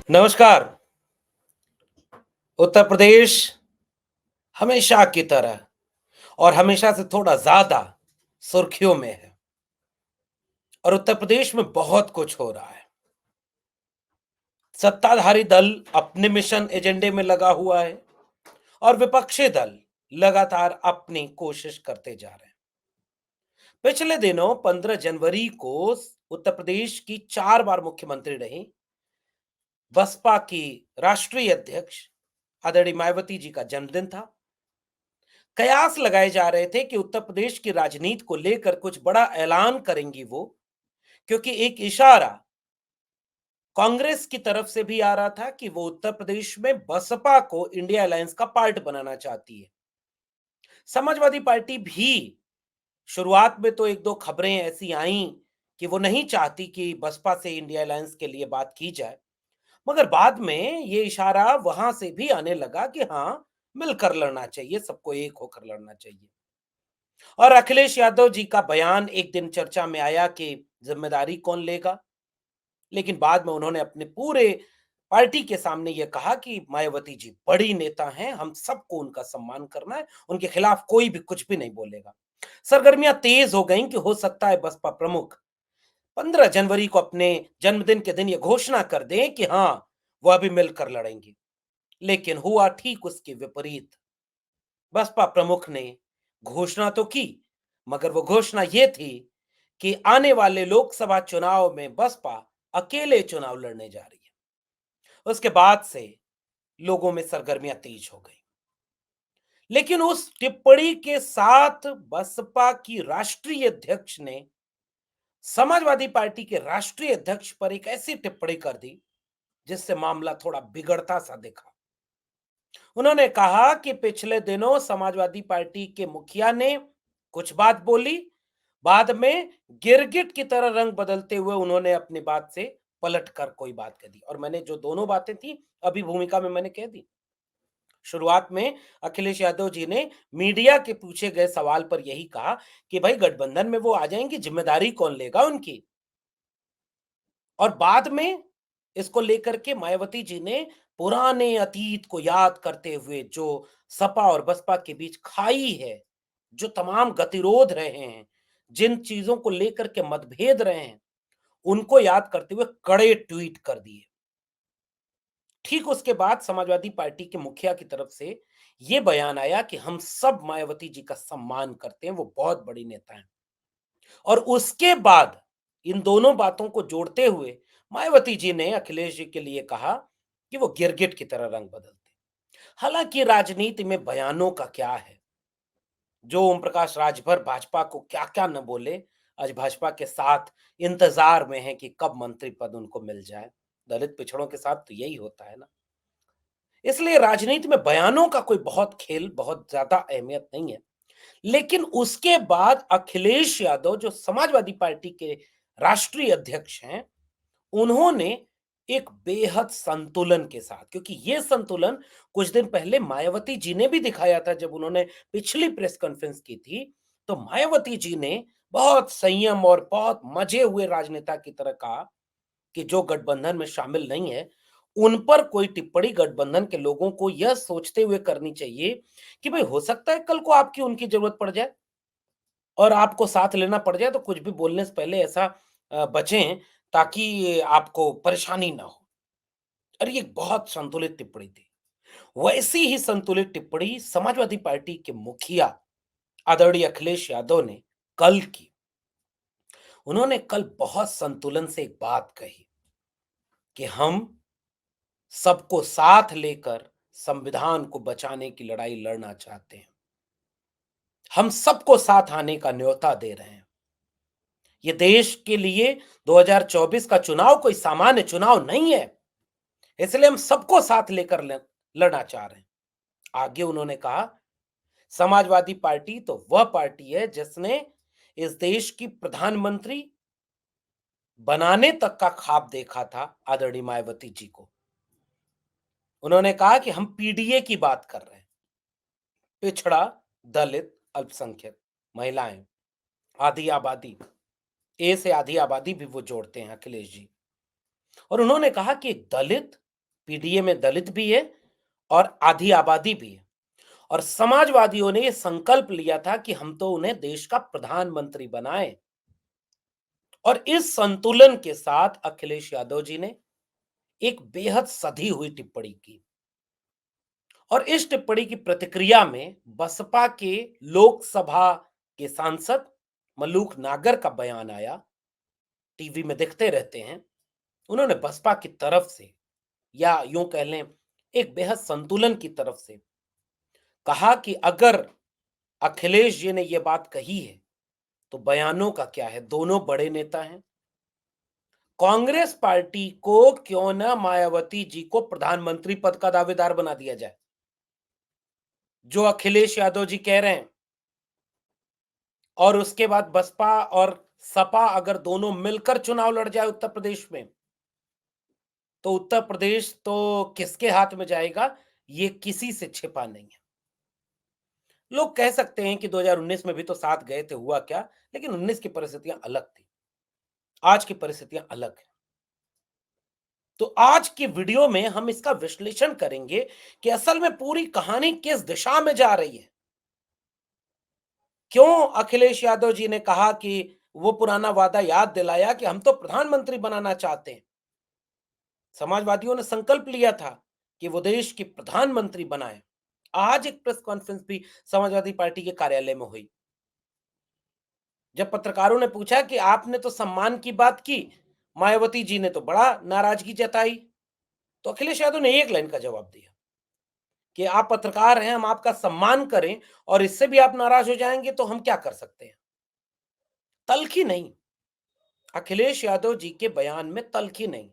नमस्कार। उत्तर प्रदेश हमेशा की तरह और हमेशा से थोड़ा ज्यादा सुर्खियों में है और उत्तर प्रदेश में बहुत कुछ हो रहा है। सत्ताधारी दल अपने मिशन एजेंडे में लगा हुआ है और विपक्षी दल लगातार अपनी कोशिश करते जा रहे हैं। पिछले दिनों 15 जनवरी को उत्तर प्रदेश की 4 बार मुख्यमंत्री रही बसपा की राष्ट्रीय अध्यक्ष आदरणीय मायावती जी का जन्मदिन था। कयास लगाए जा रहे थे कि उत्तर प्रदेश की राजनीति को लेकर कुछ बड़ा ऐलान करेंगी वो, क्योंकि एक इशारा कांग्रेस की तरफ से भी आ रहा था कि वो उत्तर प्रदेश में बसपा को इंडिया अलायंस का पार्ट बनाना चाहती है। समाजवादी पार्टी भी शुरुआत में तो एक दो खबरें ऐसी आईं कि वो नहीं चाहती कि बसपा से इंडिया अलायंस के लिए बात की जाए, मगर बाद में ये इशारा वहां से भी आने लगा कि हाँ, मिलकर लड़ना चाहिए, सबको एक होकर लड़ना चाहिए। और अखिलेश यादव जी का बयान एक दिन चर्चा में आया कि जिम्मेदारी कौन लेगा, लेकिन बाद में उन्होंने अपने पूरे पार्टी के सामने यह कहा कि मायावती जी बड़ी नेता हैं, हम सबको उनका सम्मान करना है, उनके खिलाफ कोई भी कुछ भी नहीं बोलेगा। सरगर्मियां तेज हो गईं कि हो सकता है बसपा प्रमुख 15 जनवरी को अपने जन्मदिन के दिन यह घोषणा कर दें कि हाँ, वो अभी मिलकर लड़ेंगे। लेकिन हुआ ठीक उसके विपरीत। बसपा प्रमुख ने घोषणा तो की, मगर वो घोषणा ये थी कि आने वाले लोकसभा चुनाव में बसपा अकेले चुनाव लड़ने जा रही है। उसके बाद से लोगों में सरगर्मियां तेज हो गई। लेकिन उस टिप्पणी के साथ बसपा की राष्ट्रीय अध्यक्ष ने समाजवादी पार्टी के राष्ट्रीय अध्यक्ष पर एक ऐसी टिप्पणी कर दी जिससे मामला थोड़ा बिगड़ता सा दिखा। उन्होंने कहा कि पिछले दिनों समाजवादी पार्टी के मुखिया ने कुछ बात बोली, बाद में गिरगिट की तरह रंग बदलते हुए उन्होंने अपनी बात से पलट कर कोई बात कह दी और मैंने जो दोनों बातें थी अभी भूमिका में मैंने कह दी। शुरुआत में अखिलेश यादव जी ने मीडिया के पूछे गए सवाल पर यही कहा कि भाई गठबंधन में वो आ जाएंगे, जिम्मेदारी कौन लेगा उनकी। और बाद में इसको लेकर के मायावती जी ने पुराने अतीत को याद करते हुए जो सपा और बसपा के बीच खाई है, जो तमाम गतिरोध रहे हैं, जिन चीजों को लेकर के मतभेद रहे हैं, उनको याद करते हुए कड़े ट्वीट कर दिए। ठीक उसके बाद समाजवादी पार्टी के मुखिया की तरफ से यह बयान आया कि हम सब मायावती जी का सम्मान करते हैं, वो बहुत बड़ी नेता हैं। और उसके बाद इन दोनों बातों को जोड़ते हुए मायावती जी ने अखिलेश जी के लिए कहा कि वो गिरगिट की तरह रंग बदलते। हालांकि राजनीति में बयानों का क्या है, जो ओम प्रकाश राजभर भाजपा को क्या क्या न बोले, आज भाजपा के साथ इंतजार में है कि कब मंत्री पद उनको मिल जाए। दलित पिछड़ों के साथ तो यही होता है ना। इसलिए राजनीति में बयानों का कोई बहुत खेल, बहुत ज्यादा अहमियत नहीं है। लेकिन उसके बाद अखिलेश यादव जो समाजवादी पार्टी के राष्ट्रीय अध्यक्ष हैं, उन्होंने एक बेहद संतुलन के साथ, क्योंकि ये संतुलन कुछ दिन पहले मायावती जी ने भी दिखाया था जब उन्होंने पिछली प्रेस कॉन्फ्रेंस की थी, तो मायावती जी ने बहुत संयम और बहुत मजे हुए राजनेता की तरह कहा कि जो गठबंधन में शामिल नहीं है, उन पर कोई टिप्पणी गठबंधन के लोगों को यह सोचते हुए करनी चाहिए कि भाई हो सकता है कल को आपकी उनकी जरूरत पड़ जाए और आपको साथ लेना पड़ जाए, तो कुछ भी बोलने से पहले ऐसा बचें ताकि आपको परेशानी ना हो। और ये बहुत संतुलित टिप्पणी थी। वैसी ही संतुलित टिप्पणी समाजवादी पार्टी के मुखिया आदरणीय अखिलेश यादव ने कल की। उन्होंने कल बहुत संतुलन से एक बात कही कि हम सबको साथ लेकर संविधान को बचाने की लड़ाई लड़ना चाहते हैं। हम सबको साथ आने का न्योता दे रहे हैं। ये देश के लिए 2024 का चुनाव कोई सामान्य चुनाव नहीं है, इसलिए हम सबको साथ लेकर लड़ना चाह रहे हैं। आगे उन्होंने कहा, समाजवादी पार्टी तो वह पार्टी है जिसने इस देश की प्रधानमंत्री बनाने तक का ख्वाब देखा था आदरणीय मायावती जी को। उन्होंने कहा कि हम पीडीए की बात कर रहे हैं, पिछड़ा, दलित, अल्पसंख्यक, महिलाएं, आधी आबादी, ए से आधी आबादी भी वो जोड़ते हैं अखिलेश जी। और उन्होंने कहा कि दलित पीडीए में दलित भी है और आधी आबादी भी है। और समाजवादियों ने यह संकल्प लिया था कि हम तो उन्हें देश का प्रधानमंत्री बनाएं। और इस संतुलन के साथ अखिलेश यादव जी ने एक बेहद सधी हुई टिप्पणी की। और इस टिप्पणी की प्रतिक्रिया में बसपा के लोकसभा के सांसद मलूक नागर का बयान आया। टीवी में दिखते रहते हैं। उन्होंने बसपा की तरफ से, या यूं कह लें एक बेहद संतुलन की तरफ से, कहा कि अगर अखिलेश जी ने यह बात कही है तो बयानों का क्या है, दोनों बड़े नेता हैं। कांग्रेस पार्टी को क्यों न मायावती जी को प्रधानमंत्री पद का दावेदार बना दिया जाए, जो अखिलेश यादव जी कह रहे हैं। और उसके बाद बसपा और सपा अगर दोनों मिलकर चुनाव लड़ जाए उत्तर प्रदेश में, तो उत्तर प्रदेश तो किसके हाथ में जाएगा, ये किसी से छिपा नहीं है। लोग कह सकते हैं कि 2019 में भी तो साथ गए थे, हुआ क्या? लेकिन 19 की परिस्थितियां अलग थी, आज की परिस्थितियां अलग है। तो आज की वीडियो में हम इसका विश्लेषण करेंगे कि असल में पूरी कहानी किस दिशा में जा रही है। क्यों अखिलेश यादव जी ने कहा कि वो पुराना वादा याद दिलाया कि हम तो प्रधानमंत्री बनाना चाहते हैं। समाजवादियों ने संकल्प लिया था कि वो देश की प्रधानमंत्री बनाए। आज एक प्रेस कॉन्फ्रेंस भी समाजवादी पार्टी के कार्यालय में हुई। जब पत्रकारों ने पूछा कि आपने तो सम्मान की बात की, मायावती जी ने तो बड़ा नाराजगी जताई, तो अखिलेश यादव ने एक लाइन का जवाब दिया कि आप पत्रकार हैं, हम आपका सम्मान करें और इससे भी आप नाराज हो जाएंगे तो हम क्या कर सकते हैं। तल्खी नहीं, अखिलेश यादव जी के बयान में तल्खी नहीं।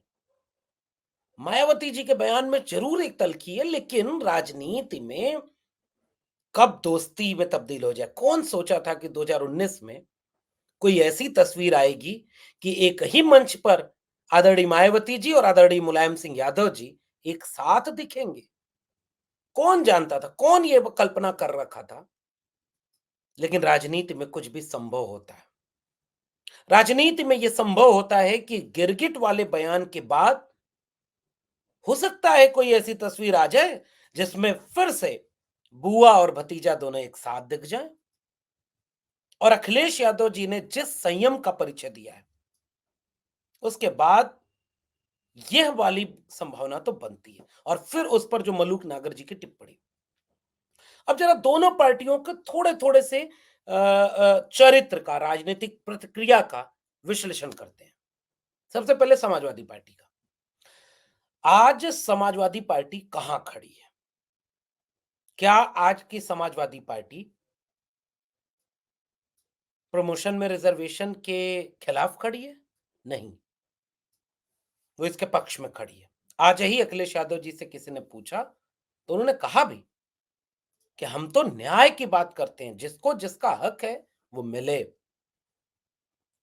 मायावती जी के बयान में जरूर एक तल्खी है, लेकिन राजनीति में कब दोस्ती में तब्दील हो जाए। कौन सोचा था कि 2019 में कोई ऐसी तस्वीर आएगी कि एक ही मंच पर आदरणीय मायावती जी और आदरणीय मुलायम सिंह यादव जी एक साथ दिखेंगे। कौन जानता था, कौन ये कल्पना कर रखा था। लेकिन राजनीति में कुछ भी संभव होता है। राजनीति में यह संभव होता है कि गिरगिट वाले बयान के बाद हो सकता है कोई ऐसी तस्वीर आ जाए जिसमें फिर से बुआ और भतीजा दोनों एक साथ दिख जाएं। और अखिलेश यादव जी ने जिस संयम का परिचय दिया है, उसके बाद यह वाली संभावना तो बनती है। और फिर उस पर जो मलूक नागर जी की टिप्पणी। अब जरा दोनों पार्टियों के थोड़े थोड़े से चरित्र का, राजनीतिक प्रतिक्रिया का विश्लेषण करते हैं। सबसे पहले समाजवादी पार्टी का। आज समाजवादी पार्टी कहां खड़ी है? क्या आज की समाजवादी पार्टी प्रमोशन में रिजर्वेशन के खिलाफ खड़ी है? नहीं, वो इसके पक्ष में खड़ी है। आज ही अखिलेश यादव जी से किसी ने पूछा तो उन्होंने कहा भी कि हम तो न्याय की बात करते हैं, जिसको जिसका हक है वो मिले।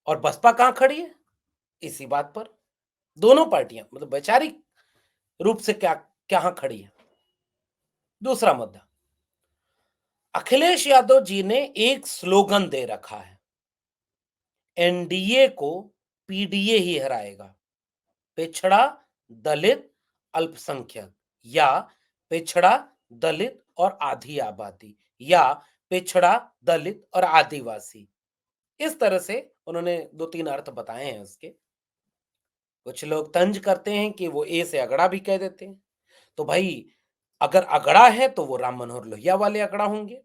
और बसपा कहां खड़ी है इसी बात पर। दोनों पार्टियां मतलब वैचारिक रूप से क्या कहां खड़ी है। दूसरा मुद्दा, अखिलेश यादव जी ने एक स्लोगन दे रखा है, एनडीए को पीडीए ही हराएगा। पिछड़ा, दलित, अल्पसंख्यक, या पिछड़ा, दलित और आधी आबादी, या पिछड़ा, दलित और आदिवासी। इस तरह से उन्होंने दो तीन अर्थ बताए हैं उसके। कुछ लोग तंज करते हैं कि वो ए से अगड़ा भी कह देते हैं। तो भाई, अगर अगड़ा है तो वो राम मनोहर लोहिया वाले अगड़ा होंगे,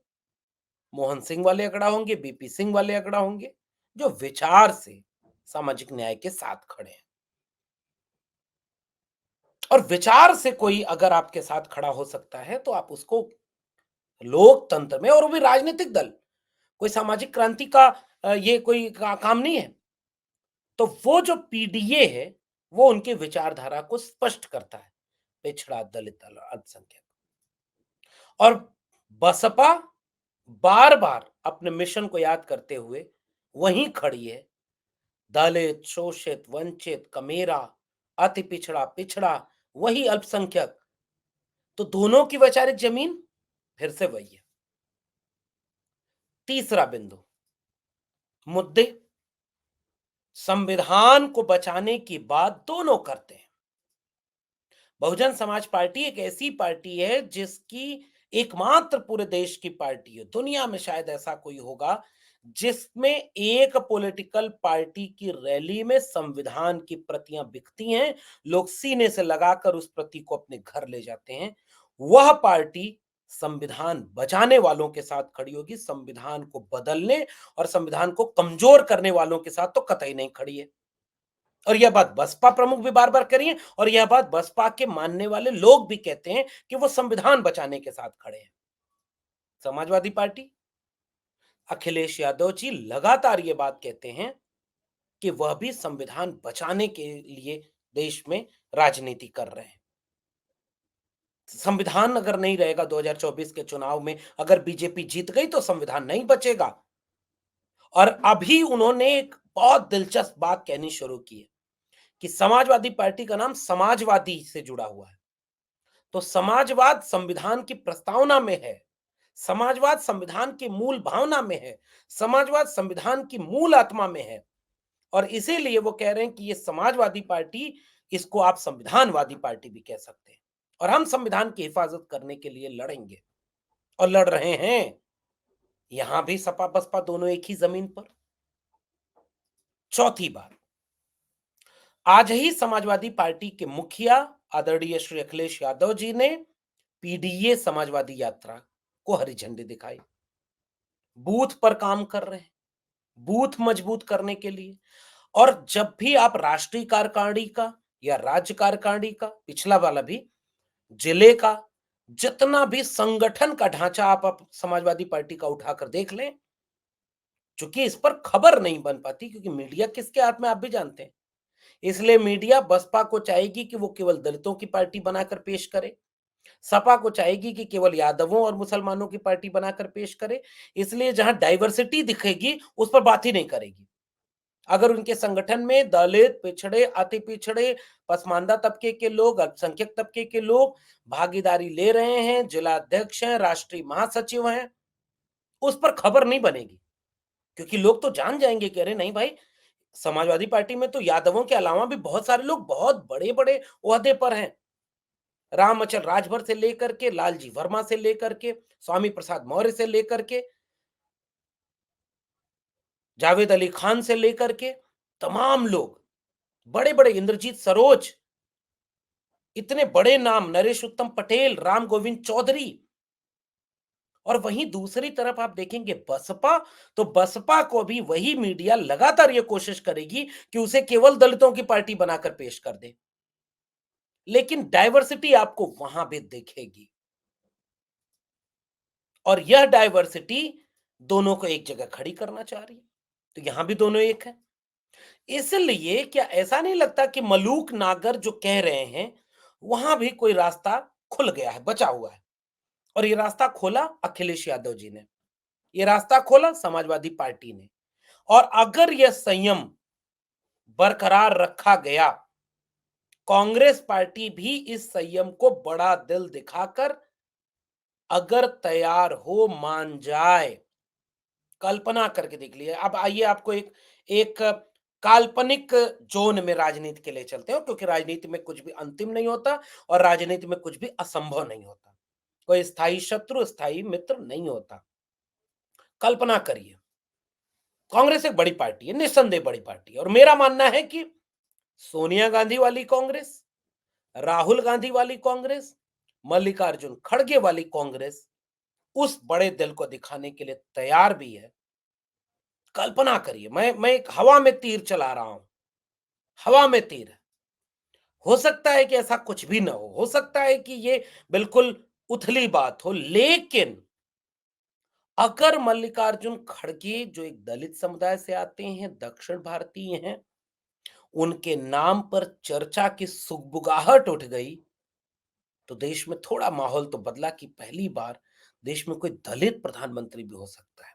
मोहन सिंह वाले अगड़ा होंगे, बीपी सिंह वाले अगड़ा होंगे, जो विचार से सामाजिक न्याय के साथ खड़े हैं। और विचार से कोई अगर आपके साथ खड़ा हो सकता है तो आप उसको लोकतंत्र में, और वो भी राजनीतिक दल, कोई सामाजिक क्रांति का ये कोई काम नहीं है। तो वो जो पीडीए है वो उनके विचारधारा को स्पष्ट करता है, पिछड़ा, दलित, अल्पसंख्यक। और बसपा बार बार अपने मिशन को याद करते हुए वहीं खड़ी है, दलित, शोषित, वंचित, कमेरा, अति पिछड़ा, पिछड़ा, वही अल्पसंख्यक। तो दोनों की वैचारिक जमीन फिर से वही है। तीसरा बिंदु, मुद्दे संविधान को बचाने की बात दोनों करते हैं। बहुजन समाज पार्टी एक ऐसी पार्टी है जिसकी एकमात्र पूरे देश की पार्टी है। दुनिया में शायद ऐसा कोई होगा जिसमें एक पॉलिटिकल पार्टी की रैली में संविधान की प्रतियां बिकती हैं, लोग सीने से लगाकर उस प्रति को अपने घर ले जाते हैं। वह पार्टी संविधान बचाने वालों के साथ खड़ी होगी, संविधान को बदलने और संविधान को कमजोर करने वालों के साथ तो कतई नहीं खड़ी है। और यह बात बसपा प्रमुख भी बार-बार करी है और यह बात बसपा के मानने वाले लोग भी कहते हैं कि वो संविधान बचाने के साथ खड़े हैं। समाजवादी पार्टी, अखिलेश यादव जी लगातार ये बात कहते हैं कि वह भी संविधान बचाने के लिए देश में राजनीति कर रहे हैं। संविधान अगर नहीं रहेगा 2024 के चुनाव में, अगर बीजेपी जीत गई तो संविधान नहीं बचेगा। और अभी उन्होंने एक बहुत दिलचस्प बात कहनी शुरू की है कि समाजवादी पार्टी का नाम समाजवादी से जुड़ा हुआ है। तो समाजवाद संविधान की प्रस्तावना में है, समाजवाद संविधान की मूल भावना में है, समाजवाद संविधान की मूल आत्मा में है और इसीलिए वो कह रहे हैं कि ये समाजवादी पार्टी, इसको आप संविधानवादी पार्टी भी कह सकते हैं और हम संविधान की हिफाजत करने के लिए लड़ेंगे और लड़ रहे हैं। यहां भी सपा बसपा दोनों एक ही जमीन पर। चौथी बात, आज ही समाजवादी पार्टी के मुखिया आदरणीय श्री अखिलेश यादव जी ने पीडीए समाजवादी यात्रा को हरी झंडी दिखाई। बूथ पर काम कर रहे हैं, बूथ मजबूत करने के लिए। और जब भी आप राष्ट्रीय कार्यकारिणी का या राज्य कार्यकारिणी का, पिछला वाला भी, जिले का, जितना भी संगठन का ढांचा आप समाजवादी पार्टी का उठाकर देख लें, चूंकि इस पर खबर नहीं बन पाती क्योंकि मीडिया किसके हाथ में आप भी जानते हैं, इसलिए मीडिया बसपा को चाहेगी कि वो केवल दलितों की पार्टी बनाकर पेश करे, सपा को चाहेगी कि केवल यादवों और मुसलमानों की पार्टी बनाकर पेश करे, इसलिए जहां डाइवर्सिटी दिखेगी उस पर बात ही नहीं करेगी। अगर उनके संगठन में दलित, पिछड़े, अति पिछड़े, पसमानदा तबके के लोग, अल्पसंख्यक तबके के लोग भागीदारी ले रहे हैं, जिला अध्यक्ष हैं, राष्ट्रीय महासचिव हैं, उस पर खबर नहीं बनेगी क्योंकि लोग तो जान जाएंगे कि अरे नहीं भाई, समाजवादी पार्टी में तो यादवों के अलावा भी बहुत सारे लोग बहुत बड़े-बड़े ओहदे पर हैं। रामअचल राजभर से लेकर के, लालजी वर्मा से लेकर के, स्वामी प्रसाद मौर्य से लेकर के, जावेद अली खान से लेकर के, तमाम लोग, बड़े-बड़े इंद्रजीत सरोज, इतने बड़े नाम, नरेश उत्तम पटेल, राम गोविंद चौधरी। और वहीं दूसरी तरफ आप देखेंगे बसपा, तो बसपा को भी वही मीडिया लगातार ये कोशिश करेगी कि उसे केवल दलितों की पार्टी बनाकर पेश कर दे। लेकिन डाइवर्सिटी आपको वहां भी दिखेगी और यह डाइवर्सिटी दोनों को एक जगह खड़ी करना चाह रही है। तो यहां भी दोनों एक है। इसलिए क्या ऐसा नहीं लगता कि मलूक नागर जो कह रहे हैं, वहां भी कोई रास्ता खुल गया है, बचा हुआ है। और ये रास्ता खोला अखिलेश यादव जी ने, ये रास्ता खोला समाजवादी पार्टी ने। और अगर यह संयम बरकरार रखा गया, कांग्रेस पार्टी भी इस संयम को बड़ा दिल दिखाकर अगर तैयार हो, मान जाए, कल्पना करके देख लीजिए। अब आइए आपको एक एक काल्पनिक जोन में राजनीति के लिए चलते हैं क्योंकि राजनीति में कुछ भी अंतिम नहीं होता और राजनीति में कुछ भी असंभव नहीं होता। कोई स्थायी शत्रु, स्थायी मित्र नहीं होता। कल्पना करिए, कांग्रेस एक बड़ी पार्टी है, निस्संदेह बड़ी पार्टी है और मेरा मानना है कि सोनिया गांधी वाली कांग्रेस, राहुल गांधी वाली कांग्रेस, मल्लिकार्जुन खड़गे वाली कांग्रेस उस बड़े दिल को दिखाने के लिए तैयार भी है। कल्पना करिए, मैं एक हवा में तीर चला रहा हूं, हवा में तीर है। हो सकता है कि ऐसा कुछ भी ना हो सकता है कि ये बिल्कुल उथली बात हो, लेकिन अगर मल्लिकार्जुन खड़गे जो एक दलित समुदाय से आते हैं, दक्षिण भारतीय हैं, उनके नाम पर चर्चा की सुगबुगाहट उठ गई, तो देश में थोड़ा माहौल तो बदला कि पहली बार देश में कोई दलित प्रधानमंत्री भी हो सकता है।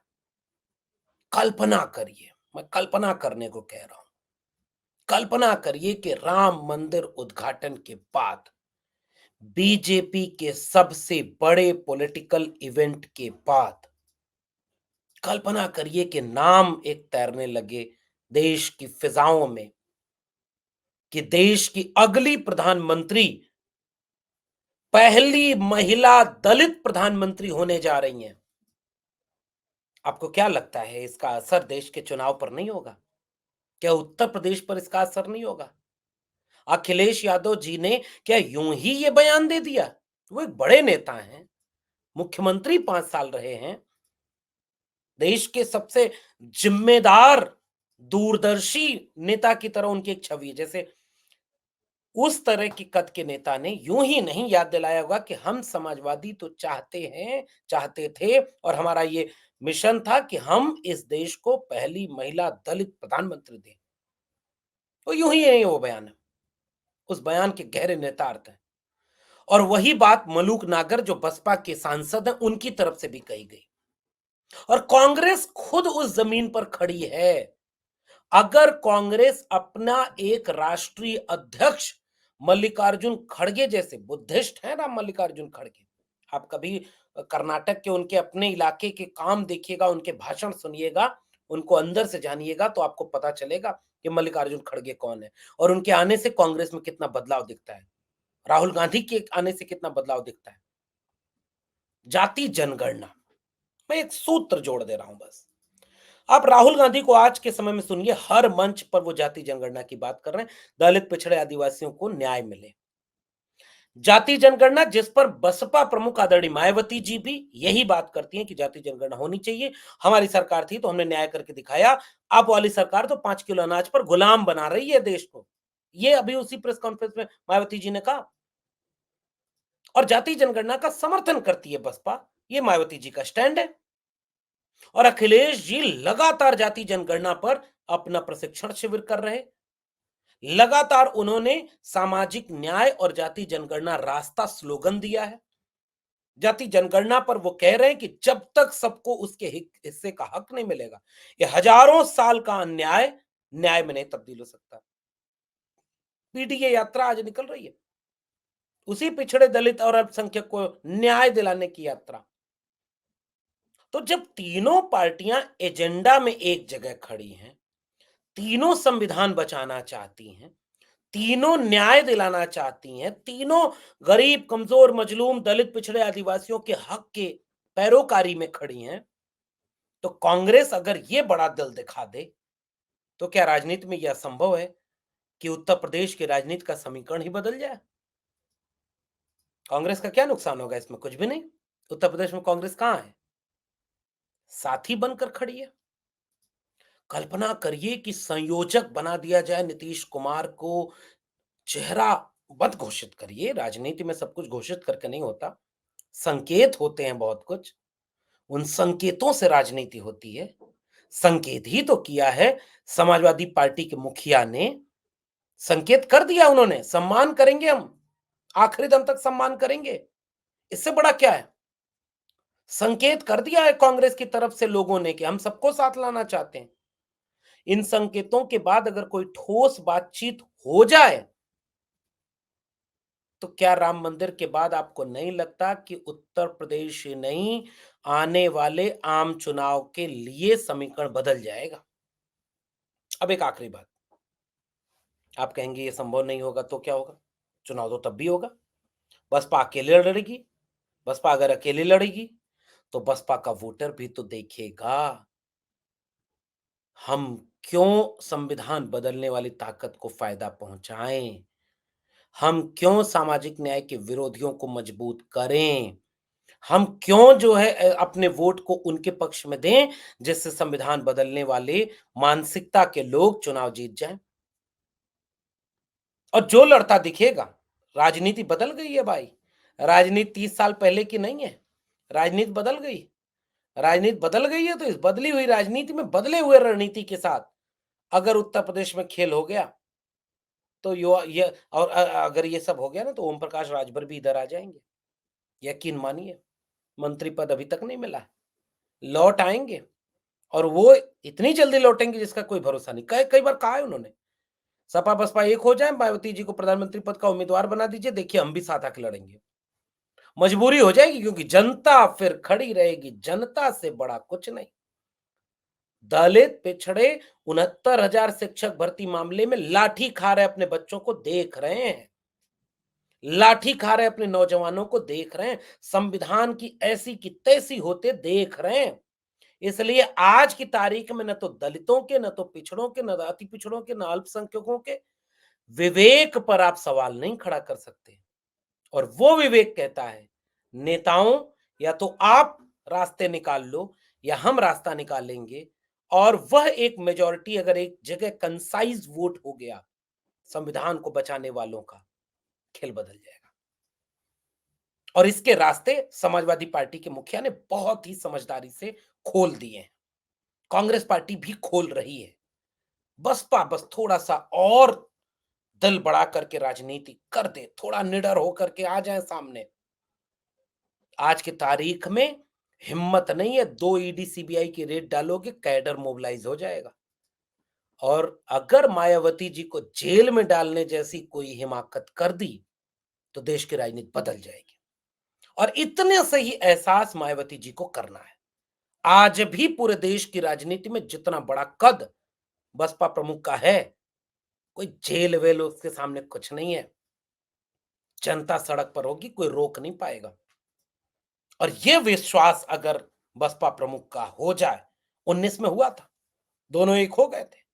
कल्पना करिए, मैं कल्पना करने को कह रहा हूं। कल्पना करिए कि राम मंदिर उद्घाटन के बाद, बीजेपी के सबसे बड़े पॉलिटिकल इवेंट के बाद, कल्पना करिए कि नाम एक तैरने लगे देश की फिजाओं में कि देश की अगली प्रधानमंत्री पहली महिला दलित प्रधानमंत्री होने जा रही हैं। आपको क्या लगता है इसका असर देश के चुनाव पर नहीं होगा? क्या उत्तर प्रदेश पर इसका असर नहीं होगा? अखिलेश यादव जी ने क्या यूं ही ये बयान दे दिया? वो एक बड़े नेता हैं, मुख्यमंत्री 5 साल रहे हैं, देश के सबसे जिम्मेदार, दूरदर्शी नेता की तरह उनकी एक छवि है। जैसे उस तरह की कद के नेता ने यूं ही नहीं याद दिलाया होगा कि हम समाजवादी तो चाहते हैं, चाहते थे और हमारा ये मिशन था कि हम इस देश को पहली महिला दलित प्रधानमंत्री दें। वो यूं ही नहीं, वो बयान है, उस बयान के गहरे नेतार्थ हैं। और वही बात मलूक नागर जो बसपा के सांसद हैं उनकी तरफ से भी कही गई। और कांग्रेस खुद उस जमीन पर खड़ी है। अगर कांग्रेस अपना एक राष्ट्रीय अध्यक्ष मल्लिकार्जुन खड़गे जैसे, बुद्धिस्ट है ना मल्लिकार्जुन खड़गे, आप कभी कर्नाटक के उनके अपने इलाके के काम देखिएगा, उनके भाषण सुनिएगा, उनको अंदर से जानिएगा तो आपको पता चलेगा कि मल्लिकार्जुन खड़गे कौन है और उनके आने से कांग्रेस में कितना बदलाव दिखता है, राहुल गांधी के आने से कितना बदलाव दिखता है। जाति जनगणना, मैं एक सूत्र जोड़ दे रहा हूं बस। आप राहुल गांधी को आज के समय में सुनिए, हर मंच पर वो जाति जनगणना की बात कर रहे हैं, दलित पिछड़े आदिवासियों को न्याय मिले। जाति जनगणना जिस पर बसपा प्रमुख आदरणीय मायावती जी भी यही बात करती हैं कि जाति जनगणना होनी चाहिए। हमारी सरकार थी तो हमने न्याय करके दिखाया। अब वाली सरकार तो 5 किलो अनाज पर गुलाम बना रही है देश को। ये अभी उसी प्रेस कॉन्फ्रेंस में मायावती जी ने कहा। और जाति जनगणना का समर्थन करती है बसपा, ये मायावती जी का स्टैंड है। और अखिलेश जी लगातार जाति जनगणना पर अपना प्रशिक्षण शिविर कर रहे हैं। लगातार उन्होंने सामाजिक न्याय और जाति जनगणना रास्ता स्लोगन दिया है। जाति जनगणना पर वो कह रहे हैं कि जब तक सबको उसके हिस्से का हक नहीं मिलेगा, ये हजारों साल का अन्याय न्याय में नहीं तब्दील हो सकता। पीडीए यात्रा आज निकल रही है, उसी पिछड़े दलित और अल्पसंख्यक को न्याय दिलाने की यात्रा। तो जब तीनों पार्टियां एजेंडा में एक जगह खड़ी हैं, तीनों संविधान बचाना चाहती हैं, तीनों न्याय दिलाना चाहती हैं, तीनों गरीब, कमजोर, मजलूम, दलित, पिछड़े आदिवासियों के हक के पैरोकारी में खड़ी हैं, तो कांग्रेस अगर ये बड़ा दिल दिखा दे, तो क्या राजनीति में यह संभव है कि उत्तर प्रदेश की राजनीति का समीकरण ही बदल जाए? कांग्रेस का क्या नुकसान होगा इसमें? कुछ भी नहीं। उत्तर प्रदेश में कांग्रेस कहां है? साथी बनकर खड़ी है। कल्पना करिए कि संयोजक बना दिया जाए नीतीश कुमार को, चेहरा मत घोषित करिए, राजनीति में सब कुछ घोषित करके नहीं होता, संकेत होते हैं बहुत कुछ, उन संकेतों से राजनीति होती है। संकेत ही तो किया है समाजवादी पार्टी के मुखिया ने, संकेत कर दिया उन्होंने, सम्मान करेंगे हम, आखिरी दम तक सम्मान करेंगे, इससे बड़ा क्या है? संकेत कर दिया है कांग्रेस की तरफ से लोगों ने कि हम सबको साथ लाना चाहते हैं। इन संकेतों के बाद अगर कोई ठोस बातचीत हो जाए, तो क्या राम मंदिर के बाद आपको नहीं लगता कि उत्तर प्रदेश ही नहीं, आने वाले आम चुनाव के लिए समीकरण बदल जाएगा? अब एक आखिरी बात, आप कहेंगे ये संभव नहीं होगा तो क्या होगा? चुनाव तो तब भी होगा। बसपा अकेले लड़ेगी। बसपा अगर अकेले लड़ेगी तो बसपा का वोटर भी तो देखेगा हम क्यों संविधान बदलने वाली ताकत को फायदा पहुंचाएं, हम क्यों सामाजिक न्याय के विरोधियों को मजबूत करें, हम क्यों जो है अपने वोट को उनके पक्ष में दें जिससे संविधान बदलने वाले मानसिकता के लोग चुनाव जीत जाएं। और जो लड़ता दिखेगा, राजनीति बदल गई है भाई। राजनीति 30 साल पहले की नहीं है। राजनीति बदल गई। राजनीति बदल गई है तो इस बदली हुई राजनीति में बदले हुए रणनीति के साथ अगर उत्तर प्रदेश में खेल हो गया तो ये और अगर ये सब हो गया ना तो ओम प्रकाश राजभर भी इधर आ जाएंगे। यकीन मानिए, मंत्री पद अभी तक नहीं मिला है, लौट आएंगे और वो इतनी जल्दी लौटेंगे जिसका कोई भरोसा नहीं। कई कई बार कहा है उन्होंने, सपा बसपा एक हो जाए, मायावती जी को प्रधानमंत्री पद का उम्मीदवार बना दीजिए, देखिए हम भी साथ आके लड़ेंगे। मजबूरी हो जाएगी क्योंकि जनता फिर खड़ी रहेगी, जनता से बड़ा कुछ नहीं। दलित पिछड़े 69,000 शिक्षक भर्ती मामले में लाठी खा रहे अपने बच्चों को देख रहे हैं। लाठी खा रहे अपने नौजवानों को देख रहे हैं, संविधान की ऐसी की तैसी होते देख रहे हैं। इसलिए आज की तारीख में न तो दलितों के, न तो पिछड़ों के, न अति पिछड़ों के, न अल्पसंख्यकों के विवेक पर आप सवाल नहीं खड़ा कर सकते। और वो विवेक कहता है, नेताओं या तो आप रास्ते निकाल लो या हम रास्ता निकालेंगे। और वह एक मेजॉरिटी अगर एक जगह कंसाइज वोट हो गया संविधान को बचाने वालों का, खेल बदल जाएगा। और इसके रास्ते समाजवादी पार्टी के मुखिया ने बहुत ही समझदारी से खोल दिए हैं। कांग्रेस पार्टी भी खोल रही है। बसपा बस थोड़ा-सा और दिल बढ़ा करके राजनीति कर दे, थोड़ा निडर होकर के आ जाए सामने। आज की तारीख में हिम्मत नहीं है, 2 ईडी सीबीआई की रेड डालोगे, कैडर मोबिलाइज हो जाएगा। और अगर मायावती जी को जेल में डालने जैसी कोई हिमाकत कर दी, तो देश की राजनीति बदल जाएगी। और इतने से ही एहसास मायावती जी को करना है। आज भी पूरे देश की राजनीति में जितना बड़ा कद बसपा प्रमुख का है, कोई जेल-वेल उसके सामने कुछ नहीं है। जनता सड़क पर होगी, कोई रोक नहीं पाएगा। और ये विश्वास अगर बसपा प्रमुख का हो जाए, 19 में हुआ था, दोनों एक हो गए थे।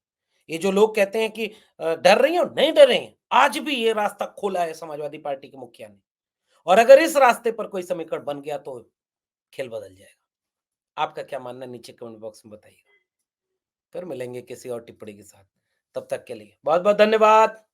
ये जो लोग कहते हैं कि डर रही हो, नहीं डर रही हैं। आज भी ये रास्ता खोला है समाजवादी पार्टी के मुखिया ने। और अगर इस रास्ते पर कोई समीकरण बन गया तो खेल बदल जाएगा। आपका क्या मानना है नीचे कमेंट बॉक्स में बताइएगा। फिर मिलेंगे किसी और टिप्पणी के साथ। तब तक के लिए बहुत-बहुत धन्यवाद।